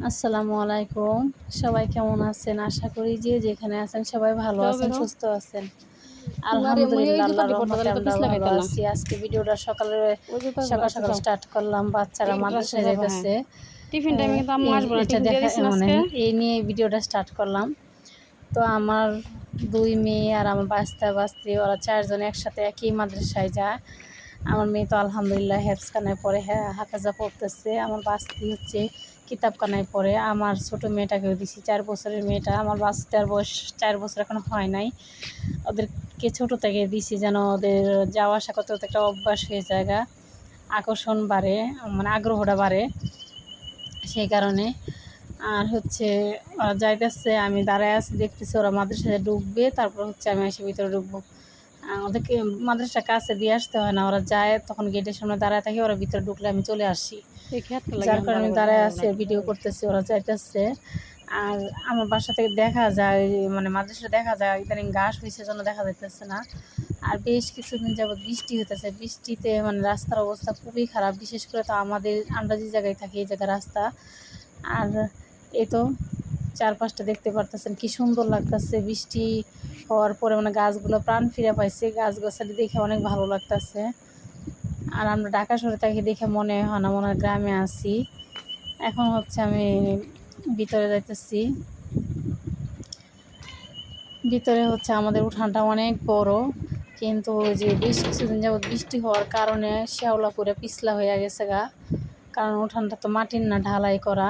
আসসালামু আলাইকুম। সবাই কেমন আছেন? আশা করি যে যেখানে আছেন সবাই ভালো যাও আছেন, বেরো। সুস্থ আছেন। মারিয়াম ওই আলহামদুলিল্লাহ জুতা আল্লাহর দিয়ে পড়তো রহমতে তাহলে তো আমরা পিছলা ভালো খাইতে না। আছি। আজকে ভিডিওটা ওই জুতা সকাল আচ্ছা সকাল যাও। স্টার্ট করলাম। বাচ্চারা এই রাস্তা মাদ্রাসায় যাবো হ্যাঁ। যাইতেছে। টিফিন টাইমে কিন্তু আম্মু আসবো না। এটা টিফিন দিয়ে দেখা দিছি না মানে আজকে। এই নিয়ে ভিডিওটা স্টার্ট করলাম। তো আমার ২ মেয়ে আর আমার বাস্তি ওরা ৪ জন একসাথে একই মাদ্রাসায় যায়। আমার মেয়ে তো আলহামদুলিল্লাহ হেফজখানায় পড়ে, হাফেজা পড়তেছে। আমার বাস্তি হচ্ছে কিতাবখানায় পড়ে। আমার ছোট মেয়েটাকেও দিছি, ৪ বছরের মেয়েটা। আমার বাচ্চার বয়স ৪ বছর এখনো হয় নাই। ওদেরকে ছোট থেকে দিছি যেন ওদের যাওয়া আসা করতে করতে একটা অভ্যাস হয়ে যায়, আকর্ষণ বাড়ে, মানে আগ্রহটা বাড়ে সেই কারণে। আর হচ্ছে ওরা যাইতেছে, আমি দাঁড়ায় আছি, দেখতেছি ওরা মাদ্রাসায় ঢুকবে, তারপর হচ্ছে আমি এসে ভিতরে ঢুকবো। ওদেরকে মাদ্রাসার কাছে দিয়ে আসতে হয় না, ওরা যায় তখন গেটের সামনে দাঁড়ায় থাকে, ওরা ভিতরে ঢুকলে আমি চলে আসি। এই খেয়ারটা লাগে যার আমি কারণে ভালো আমি করে দাঁড়ায় দেখাবো আছি না। আর ভিডিও করতেছি, ওরা যাইতেছে। আর আমার বাসা থেকে দেখা যায়, মানে মাদ্রাসা দেখা যায় ইদানিং ঘাস হয়েছে জন্য দেখা যাইতেছে না। আর বেশ কিছুদিন যাবৎ বৃষ্টি হইতেছে, বৃষ্টিতে মানে রাস্তার অবস্থা খুবই খারাপ। বিশেষ করে তো আমরা যে জায়গায় থাকি এই জায়গায় রাস্তা। আর এই তো চারপাশটা দেখতে পারতেছেন কি সুন্দর লাগতেছে। বৃষ্টি হওয়ার পরে মানে গাছগুলো প্রাণ ফিরে পাইছে, গাছগাছালি দেখে অনেক ভালো লাগতেছে। আর আমরা ঢাকা শহরে থাকি দেখে মনে হয় না মনে হয় গ্রামে আছি। এখন হচ্ছে আমি ভিতরে যাইতেছি। ভিতরে হচ্ছে আমাদের উঠানটা অনেক বড়, কিন্তু ওই যে বেশ কিছুদিন যাবৎ বৃষ্টি হওয়ার কারণে শ্যাওলা করে পিছলা হয়ে গেছে কারণ উঠানটা তো মাটির না, ঢালাই করা।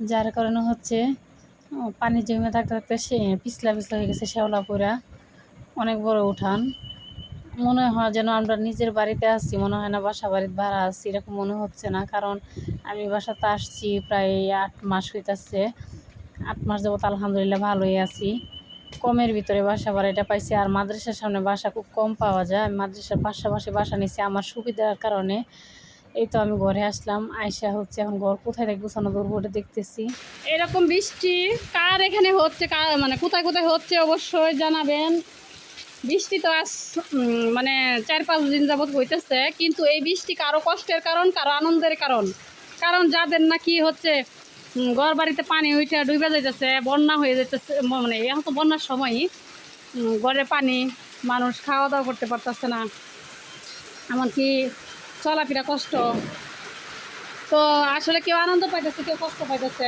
যার কারণে হচ্ছে পানি জমে থাকতে থাকতে সে পিছলা পিছলা হয়ে গেছে, শ্যাওলা পড়া। অনেক বড় উঠান, মনে হয় যেন আমরা নিজের বাড়িতে আছি, মনে হয় না বাসা বাড়িতে ভাড়া আছি, এরকম মনে হচ্ছে না। কারণ আমি বাসাতে আসছি প্রায় ৮ মাস হইতেছে। ৮ মাস যাবত আলহামদুলিল্লাহ ভালোই আছি। কমের ভিতরে বাসা ভাড়াটা পাইছি। আর মাদ্রাসার সামনে বাসা খুব কম পাওয়া যায়। আমি মাদ্রাসার পাশাপাশি বাসা নিছি আমার সুবিধার কারণে। এই তো আমি ঘরে আসলাম, আয়সা হচ্ছে এখন ঘর কোথায় থেকে গুছানো দৌড় দেখতেছি। এরকম বৃষ্টি কার এখানে হচ্ছে, কার মানে কোথায় কোথায় হচ্ছে অবশ্যই জানাবেন। বৃষ্টি তো আজ মানে ৪-৫ দিন যাবৎ হইতেছে, কিন্তু এই বৃষ্টি কারো কষ্টের কারণ, কারো আনন্দের কারণ। কারণ যাদের নাকি হচ্ছে ঘর বাড়িতে পানি উঠে ডুবে যাইতেছে, বন্যা হয়ে যেতেছে, মানে এখন তো বন্যার সময়ই, ঘরে পানি, মানুষ খাওয়া দাওয়া করতে পারতেছে না, এমনকি চলাফেরা কষ্ট। তো আসলে কেউ আনন্দ পাইতেছে, কেউ কষ্ট পাইতেছে।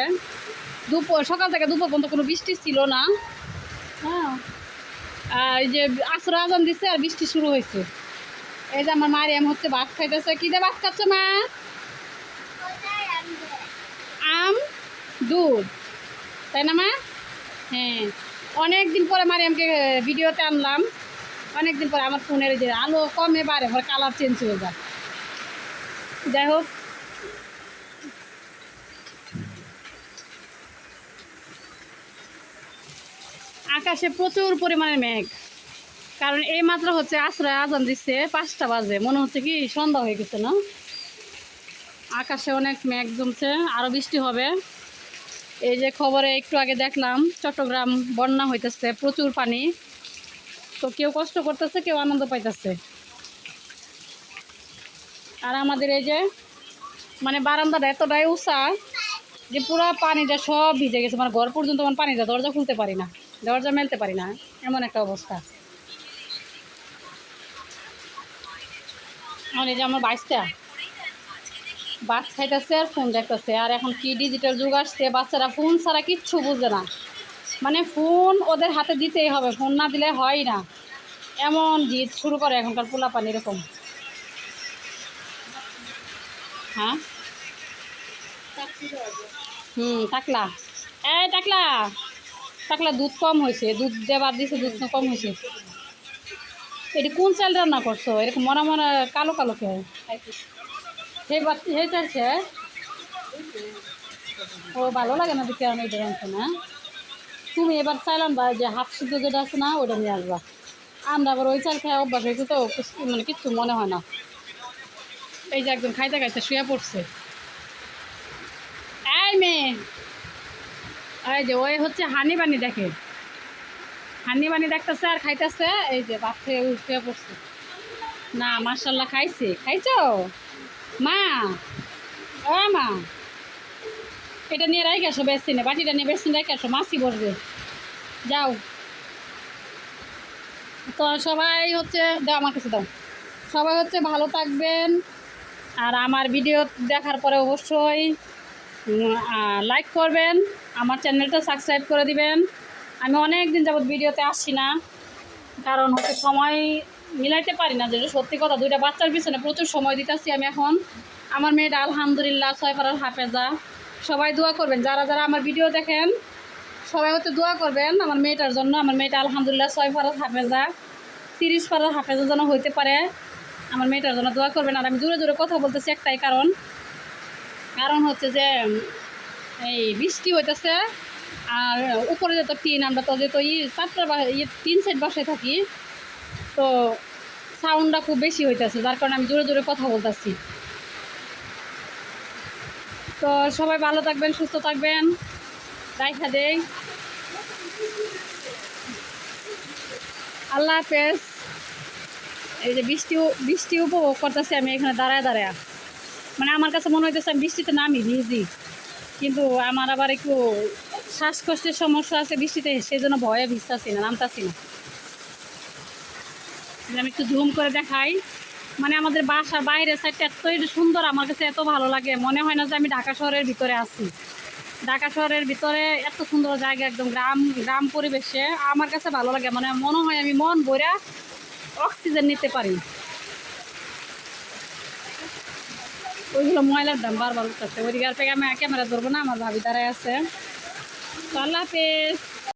সকাল থেকে দুপুর পর্যন্ত কোনো বৃষ্টি ছিল না। হ্যাঁ, আর এই যে আসর আজান দিচ্ছে আর বৃষ্টি শুরু হয়েছে। এই যে আমার মারিয়াম হচ্ছে ভাত খাইতেছে। কি দিয়ে ভাত খাচ্ছে মা? আম, দুধ, তাই না মা? হ্যাঁ, অনেক দিন পরে মারিয়ামকে ভিডিওতে আনলাম। অনেক দিন পরে আমার ফোনের যে আলো কমে বাড়ে, আমার কালার চেঞ্জ হয়ে যায়। যাই হোক, আকাশে প্রচুর পরিমাণে মেঘ। কারণ এই মাত্র হচ্ছে আশ্রয় আজান দিচ্ছে, 5টা বাজে, মনে হচ্ছে কি সন্ধ্যা হয়ে গেছে না। আকাশে অনেক মেঘ জমছে, আরও বৃষ্টি হবে। এই যে খবরে একটু আগে দেখলাম চট্টগ্রাম বন্যা হইতেছে, প্রচুর পানি। তো কেউ কষ্ট করতেছে, কেউ আনন্দ পাইতেছে। আর আমাদের এই যে মানে বারান্দাটা এতটাই উঁচা যে পুরো পানিটা সব ভিজে গেছে, মানে ঘর পর্যন্ত আমার পানিটা, দরজা খুলতে পারি না, দরজা মেলতে পারি না, এমন একটা অবস্থা। আর এই যে আমার বাইশটা ভাত খাইতেছে আর ফোন দেখতেছে। আর এখন কি ডিজিটাল যুগ আসছে, বাচ্চারা ফোন ছাড়া কিচ্ছু বুঝে না। মানে ফোন ওদের হাতে দিতেই হবে, ফোন না দিলে হয় না, এমন জিদ শুরু করে এখনকার পোলাপান এরকম। হ্যাঁ, টাকলা, এই টাকলা, টাকলা দুধ কম হয়েছে, দুধ দিয়ে বাদ দিয়েছে, দুধ কম হয়েছে। এটি কোন চাল রান্না করছো এরকম মনে মনে কালো কালো কে? সেই বাচ্চা সেই চালছে। ও ভালো লাগে না দেখে, আমি এটা রাঁধছো না। তুমি এবার চাইলাম বা যে হাফ সিদ্ধ যেটা আছে না, ওটা নিয়ে আসবা। আমরা আবার ওই চাল খাই অভ্যাস হয়েছে, তো মানে কিচ্ছু মনে হয় না। এই যে একদম খাইতে খাইতে শুয়ে পড়ছে। এই মেয়ে, এই যে ওই হচ্ছে হানি বানি দেখে, হানি বানি দেখতেছে আর খাইতেছে। এই যে ভাত খেয়ে শুয়ে পড়ছে। না মাশাল্লাহ খাইছে, খাইছো মা? ও মা, এটা নিয়ে রাখে আসো বেসিনে, বাটিটা নিয়ে বেসিনে রেখে আসো, মাছি বসবে। যাও। তো সবাই হচ্ছে, দাও আমার কাছে দাও। সবাই হচ্ছে ভালো থাকবেন, আর আমার ভিডিও দেখার পরে অবশ্যই লাইক করবেন, আমার চ্যানেলটা সাবস্ক্রাইব করে দিবেন। আমি অনেক দিন যাবত ভিডিওতে আসছি না, কারণ হচ্ছে সময় মিলাইতে পারি না, যেটা সত্যি কথা। দুইটা বাচ্চার পিছনে প্রচুর সময় দিতেছি আমি এখন। আমার মেয়েটা আলহামদুলিল্লাহ 6 পারার হাফেজা। সবাই দোয়া করবেন, যারা যারা আমার ভিডিও দেখেন সবাই হচ্ছে দোয়া করবেন আমার মেয়েটার জন্য। আমার মেয়েটা আলহামদুলিল্লাহ 6 পারার হাফেজা, 30 পারার হাফেজা যেন হইতে পারে। আমার মেয়েটার জন্য দোয়া করবেন। আর আমি জোরে জোরে কথা বলতেছি একটাই কারণ হচ্ছে যে এই বৃষ্টি হইতেছে, আর উপরে যেত টিন, আমরা তো যেহেতু তিন সাইড বাসায় থাকি, তো সাউন্ডটা খুব বেশি হইতেছে, যার কারণে আমি জোরে জোরে কথা বলতেছি। তো সবাই ভালো থাকবেন, সুস্থ থাকবেন, রাইখা দেই। আল্লাহ হাফেজ। এই যে বৃষ্টি উপভোগ করতেছি আমি এখানে দাঁড়ায় দাঁড়ায়। মানে আমার কাছে মনে হইতেছে আমি বৃষ্টিতে নামি ভিজি, কিন্তু আমার আবার একটু শ্বাসকষ্টের সমস্যা আছে বৃষ্টিতে, সেই জন্য ভয়ে ভিজতেছি না, নামতাছি না। আমি একটু জুম করে দেখাই। মানে আমাদের বাসার বাইরের সাইডটা এতই সুন্দর, আমার কাছে এত ভালো লাগে, মনে হয় না যে আমি ঢাকা শহরের ভিতরে আছি। ঢাকা শহরের ভিতরে এত সুন্দর জায়গা, একদম গ্রাম গ্রাম পরিবেশে আমার কাছে ভালো লাগে। মানে মনে হয় আমি মন ভরে অক্সিজেন নিতে পারি। ওইগুলো ময়লার দাম বারবার উঠতেছে, ওইদিকে আর ক্যামেরা ধরবো না, আমার ভাবি দাঁড়ায় আছে। তো আল্লাহ হাফেজ।